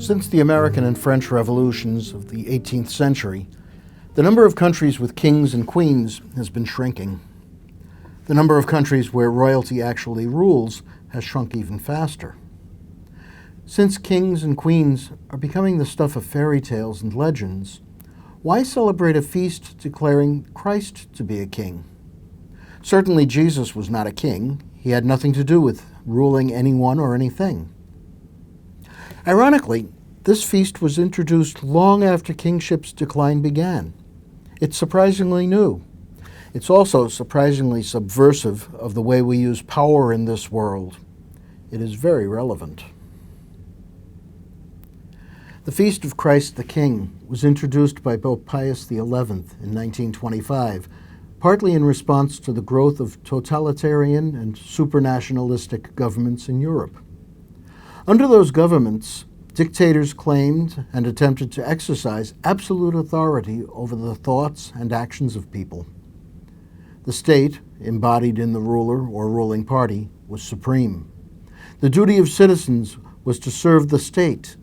Since the American and French revolutions of the 18th century, the number of countries with kings and queens has been shrinking. The number of countries where royalty actually rules has shrunk even faster. Since kings and queens are becoming the stuff of fairy tales and legends, why celebrate a feast declaring Christ to be a king? Certainly Jesus was not a king. He had nothing to do with ruling anyone or anything. Ironically, this feast was introduced long after kingship's decline began. It's surprisingly new. It's also surprisingly subversive of the way we use power in this world. It is very relevant. The Feast of Christ the King was introduced by Pope Pius XI in 1925, partly in response to the growth of totalitarian and supranationalistic governments in Europe. Under those governments, dictators claimed and attempted to exercise absolute authority over the thoughts and actions of people. The state, embodied in the ruler or ruling party, was supreme. The duty of citizens was to serve the state.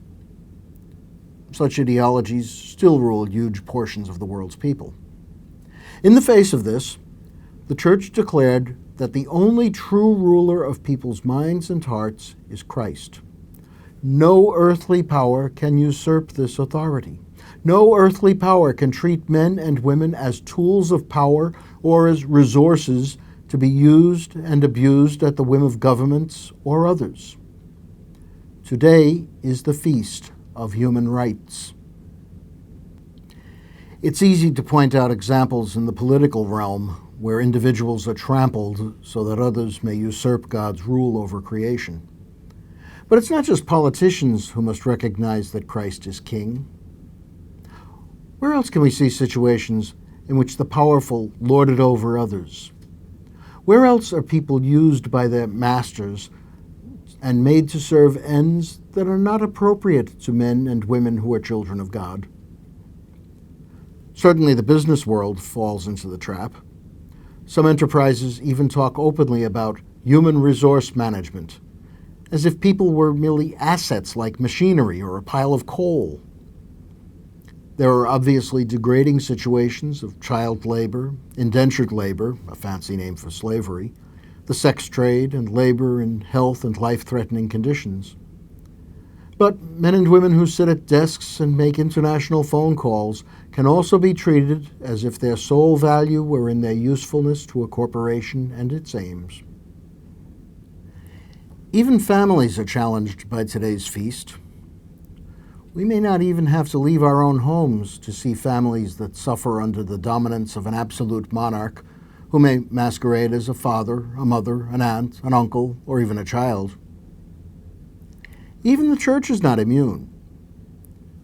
Such ideologies still rule huge portions of the world's people. In the face of this, the Church declared that the only true ruler of people's minds and hearts is Christ. No earthly power can usurp this authority. No earthly power can treat men and women as tools of power or as resources to be used and abused at the whim of governments or others. Today is the feast of human rights. It's easy to point out examples in the political realm where individuals are trampled so that others may usurp God's rule over creation. But it's not just politicians who must recognize that Christ is king. Where else can we see situations in which the powerful lord it over others? Where else are people used by their masters and made to serve ends that are not appropriate to men and women who are children of God? Certainly the business world falls into the trap. Some enterprises even talk openly about human resource management, as if people were merely assets like machinery or a pile of coal. There are obviously degrading situations of child labor, indentured labor, a fancy name for slavery, the sex trade, and labor in health and life-threatening conditions. But men and women who sit at desks and make international phone calls can also be treated as if their sole value were in their usefulness to a corporation and its aims. Even families are challenged by today's feast. We may not even have to leave our own homes to see families that suffer under the dominance of an absolute monarch who may masquerade as a father, a mother, an aunt, an uncle, or even a child. Even the Church is not immune.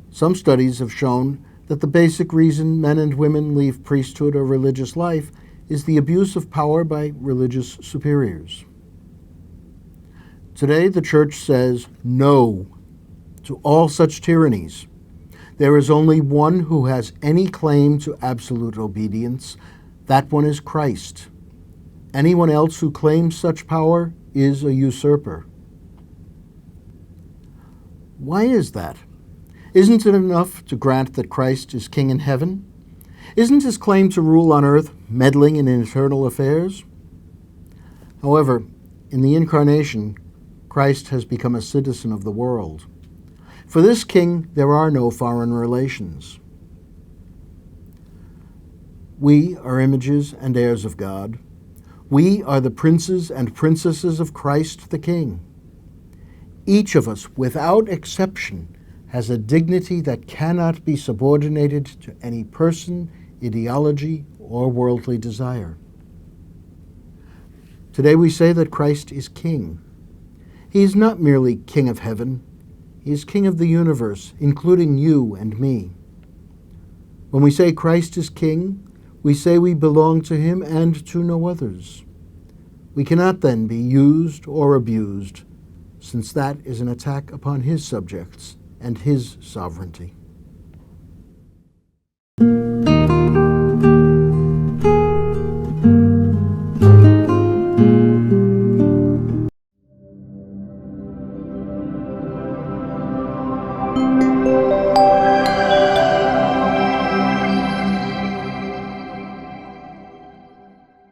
Some studies have shown that the basic reason men and women leave priesthood or religious life is the abuse of power by religious superiors. Today, the Church says no to all such tyrannies. There is only one who has any claim to absolute obedience. That one is Christ. Anyone else who claims such power is a usurper. Why is that? Isn't it enough to grant that Christ is king in heaven? Isn't his claim to rule on earth meddling in internal affairs? However, in the Incarnation, Christ has become a citizen of the world. For this king, there are no foreign relations. We are images and heirs of God. We are the princes and princesses of Christ the King. Each of us, without exception, has a dignity that cannot be subordinated to any person, ideology, or worldly desire. Today we say that Christ is King. He is not merely King of heaven. He is King of the universe, including you and me. When we say Christ is King, we say we belong to him and to no others. We cannot then be used or abused, since that is an attack upon his subjects and his sovereignty. Amen.